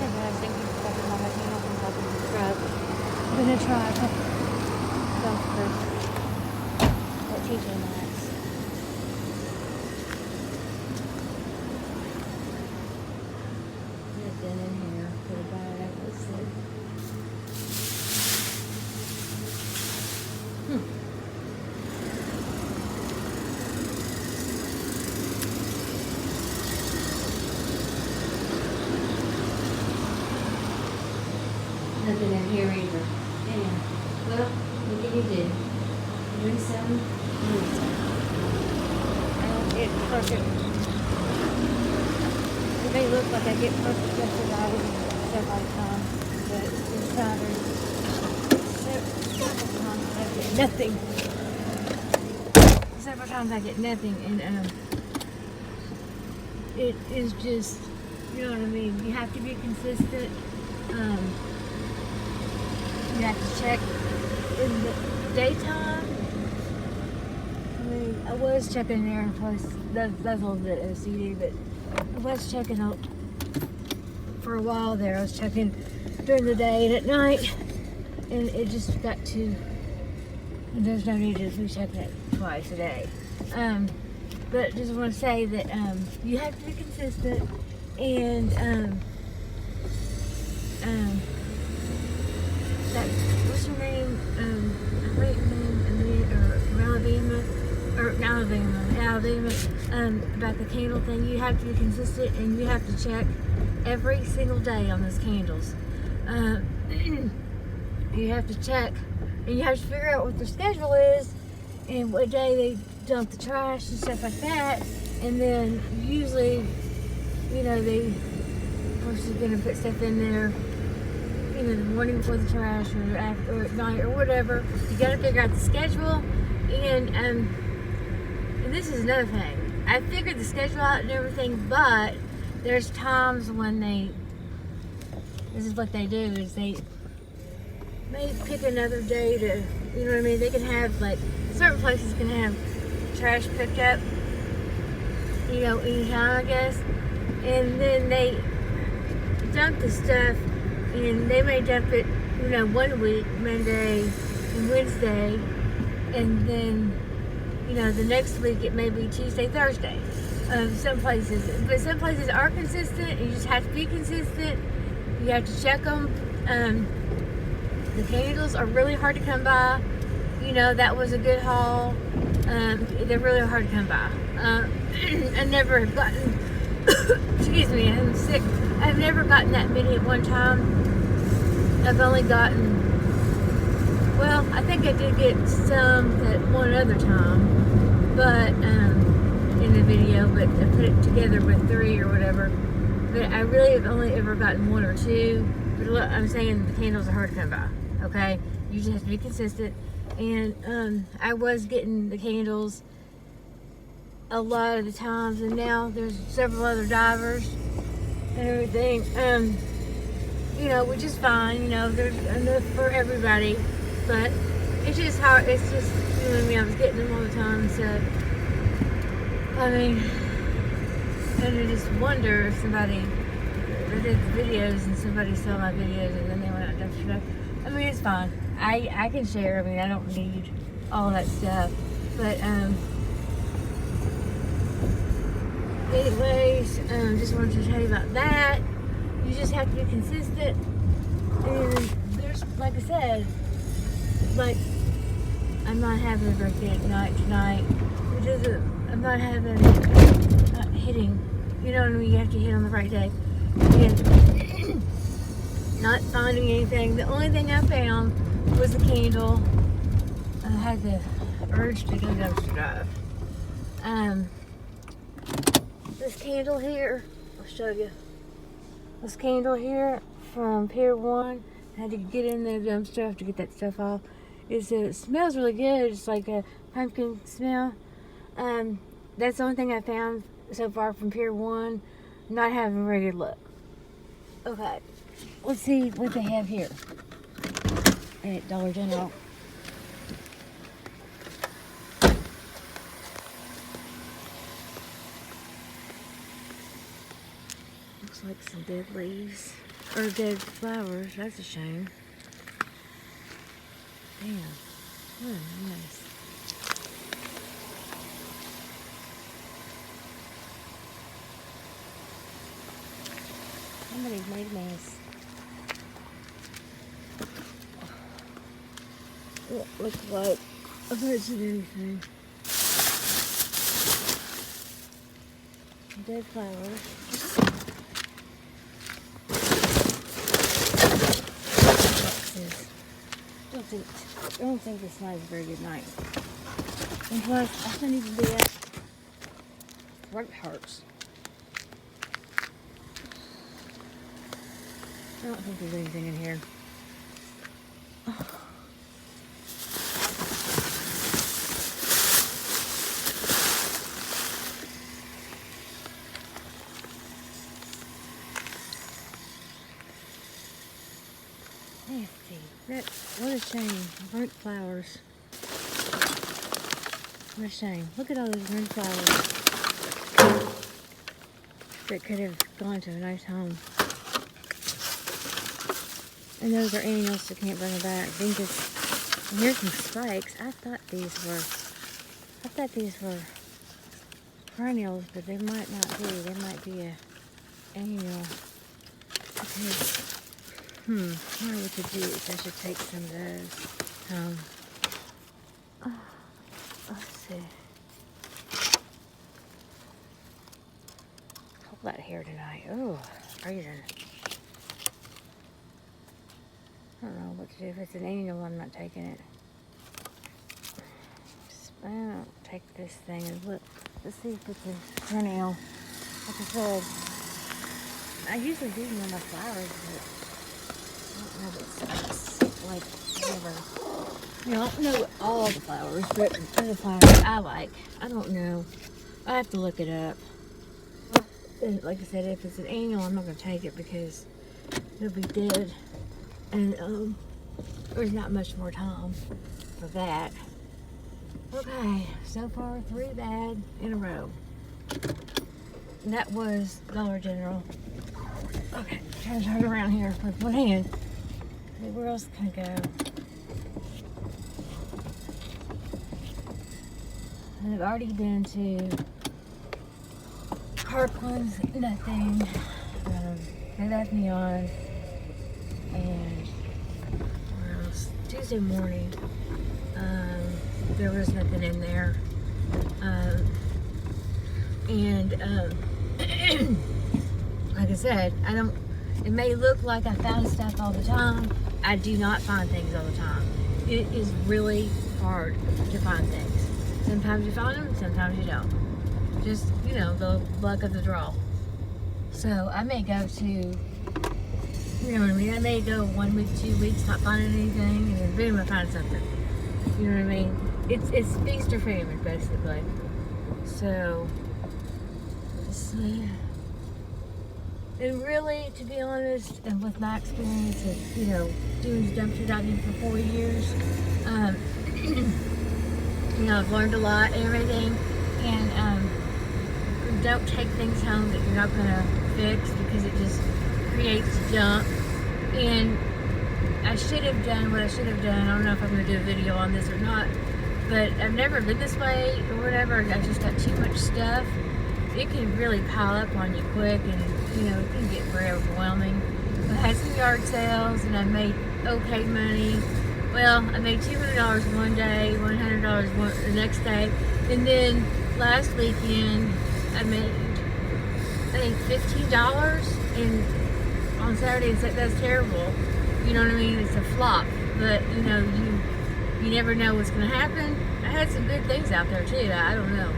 And then I was thinking stuff in my candles and stuff in the truck. I'm gonna try a couple dumpsters at TJ Maxx. Get in here for the bag. Let's see. Nothing in here either. Damn. Well, what can you do? Doing something? Doing something. It's perfect. It may look like I get perfect just as I would stuff all the time, but it's tired. Several times I get nothing. Several times I get nothing, and it is just, you know what I mean? You have to be consistent. You have to check in the daytime. I mean, I was checking there, plus that's a little bit OCD, but I was checking out for a while there. I was checking during the day and at night, and it just got to, there's no need to be checking it twice a day. But just want to say that you have to be consistent, and that, what's her name? I forget her name, Alabama, about the candle thing. You have to be consistent, and you have to check every single day on those candles. You have to check, and you have to figure out what their schedule is, and what day they dump the trash and stuff like that. And then usually, you know, they, of course, you're gonna put stuff in there, you know, the morning before the trash, or after, or at night, or whatever. You got to figure out the schedule, and this is another thing. I figured the schedule out and everything, but there's times when this is what they do, is they may pick another day to, you know what I mean? They can have, like, certain places can have trash picked up, you know, anytime, I guess, and then they dump the stuff. And they may dump it, you know, one week, Monday and Wednesday, and then, you know, the next week it may be Tuesday, Thursday. Some places, but some places are consistent. You just have to be consistent. You have to check them. The candles are really hard to come by. You know, that was a good haul. They're really hard to come by. I never have gotten, excuse me, I'm sick. I've never gotten that many at one time. I've only gotten, well, I think I did get some that one other time, but in the video, but I put it together with 3 or whatever. But I really have only ever gotten 1 or 2. But look, I'm saying the candles are hard to come by. Okay, you just have to be consistent. And I was getting the candles a lot of the times, and now there's several other divers and everything, you know, which is fine. You know, there's enough for everybody, but it's just hard. It's just, you know what I mean, I was getting them all the time, so I mean, and I just wonder if somebody, I did the videos and somebody saw my videos and then they went out and dumpster stuff. I mean, it's fine. I can share. I mean, I don't need all that stuff, but anyways, just wanted to tell you about that. You just have to be consistent, and there's, like I said, like, I'm not having a very good night tonight. It doesn't, I'm not having, hitting, you know what I mean? You have to hit on the right day. And not finding anything. The only thing I found was the candle. I had the urge to go dumpster dive. This candle here, I'll show you. This candle here from Pier 1, I had to get in the dumpster to get that stuff off. It smells really good. It's like a pumpkin smell. That's the only thing I found so far from Pier 1. Not having a very good look. Okay, let's see what they have here at Dollar General. Looks like some dead leaves. Or dead flowers. That's a shame. Damn. What a mess. Somebody's made a mess. It looks like a bunch of anything. Dead flowers. Boxes. I don't think this night is a very good night. And plus, I don't even do that. Throat hurts. I don't think there's anything in here. Nasty. What a shame. Burnt flowers. What a shame. Look at all those burnt flowers that could have gone to a nice home. And those are annuals, so can't bring them back. And here's some spikes. I thought these were perennials, but they might not be. They might be a annual. Okay. I wonder what to do. I should take some of those. Let's see. Hold that hair tonight. Oh, freezing. I don't know what to do. If it's an annual, I'm not taking it. I'll take this thing and look. Let's see if it's a perennial. Like I said, I usually do know my flowers, but I don't know if it's like whatever. You know, I don't know all the flowers, but the flowers I like. I don't know. I have to look it up. And like I said, if it's an annual, I'm not going to take it because it'll be dead. And there's not much more time for that. Okay, so far 3 bad in a row. And that was Dollar General. Okay, trying to turn around here with one hand. Okay, where else can I go? I've already been to Parkland's, nothing. They left me on. And where else? Tuesday morning, there was nothing in there. Like I said, it may look like I found stuff all the time. I do not find things all the time. It is really hard to find things. Sometimes you find them, sometimes you don't. Just, you know, the luck of the draw. So I may go to, you know what I mean? I may go 1 week, 2 weeks not finding anything, and then boom, I find something. You know what I mean? It's feast or famine, basically. So, let's see. And really, to be honest, and with my experience of, you know, doing dumpster diving for 4 years, you know, I've learned a lot and everything. And don't take things home that you're not going to fix because it just creates junk. And I should have done what I should have done. I don't know if I'm going to do a video on this or not, but I've never been this way or whatever. I just got too much stuff. It can really pile up on you quick, and you know, it can get very overwhelming. I had some yard sales and I made okay money. Well, I made $200 one day, $100 the next day, and then last weekend I made, I think, $15 and on Saturday, and that's terrible. You know what I mean? It's a flop, but you know, you never know what's going to happen. I had some good things out there too. I don't know.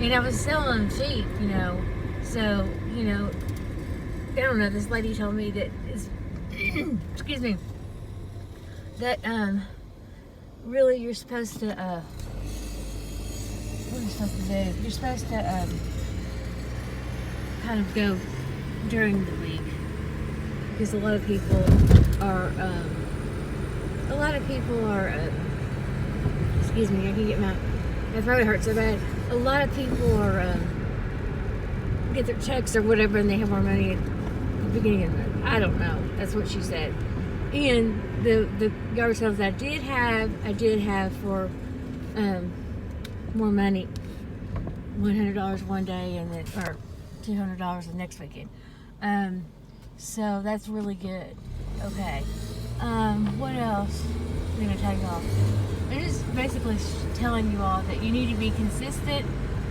And I was selling them cheap, you know. So, you know, I don't know. This lady told me that is, excuse me, that really you're supposed to what are you supposed to do? You're supposed to kind of go during the week, because a lot of people are excuse me, I can get my throat hurts so bad. A lot of people are get their checks or whatever, and they have more money beginning of the month. I don't know. That's what she said. And the yard sales I did have for more money, $100 one day and then or $200 the next weekend. So that's really good. Okay. What else I'm gonna tell you all? I'm just basically telling you all that you need to be consistent,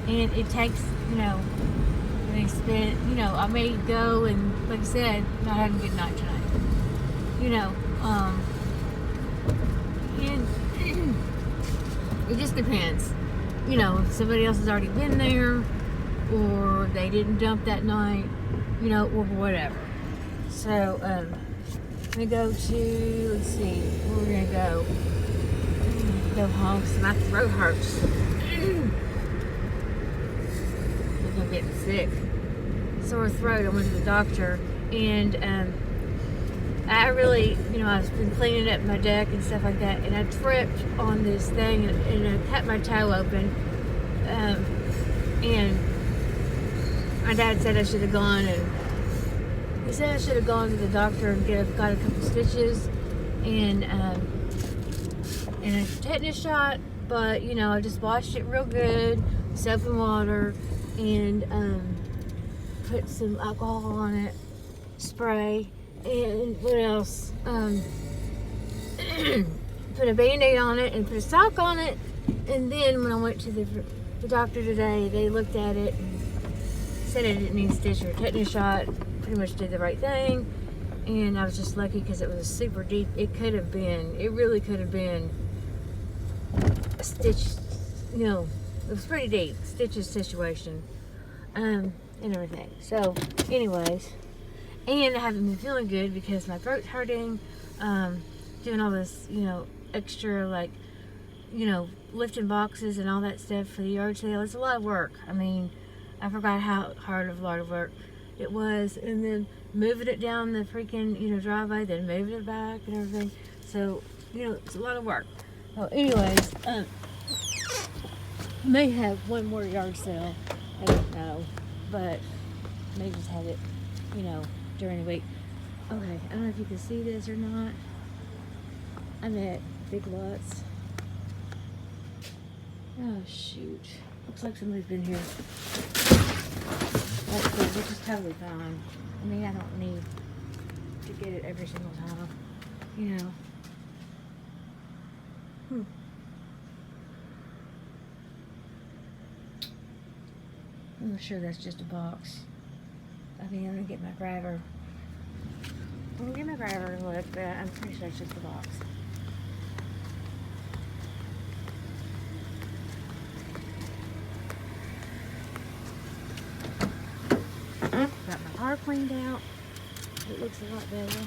and it takes, they spend, I may go and, like I said, not having a good night tonight. And it just depends. If somebody else has already been there, or they didn't dump that night, or whatever. So, I'm gonna go to, let's see, where we're gonna go. Go home because my throat hurts. I'm getting sick. Sore throat. I went to the doctor, and I really, I've been cleaning up my deck and stuff like that, and I tripped on this thing and I cut my toe open. And my dad said I should have gone, and he said I should have gone to the doctor and got a couple stitches and a tetanus shot. But I just washed it real good, soap and water, and put some alcohol on it, spray, and what else? Put a Band-Aid on it and put a sock on it. And then when I went to the doctor today, they looked at it and said I didn't need a stitch or a tetanus shot. Pretty much did the right thing. And I was just lucky because it was super deep. It really could have been a stitch, it was pretty deep, stitches situation, and everything. So, anyways, and I haven't been feeling good because my throat's hurting, doing all this, extra, like, lifting boxes and all that stuff for the yard sale. It's a lot of work. I mean, I forgot how hard of a lot of work it was, and then moving it down the freaking, driveway, then moving it back and everything. So, it's a lot of work. So, anyways, may have one more yard sale. I don't know, but may just have it, during the week. Okay, I don't know if you can see this or not. I'm at Big Lots. Oh shoot! Looks like somebody's been here. That's cool, which is totally fine. I mean, I don't need to get it every single time, I'm sure that's just a box. I mean, I'm gonna get my grabber. I'm gonna get my grabber and look, but I'm pretty sure it's just a box. Got my car cleaned out. It looks a lot better.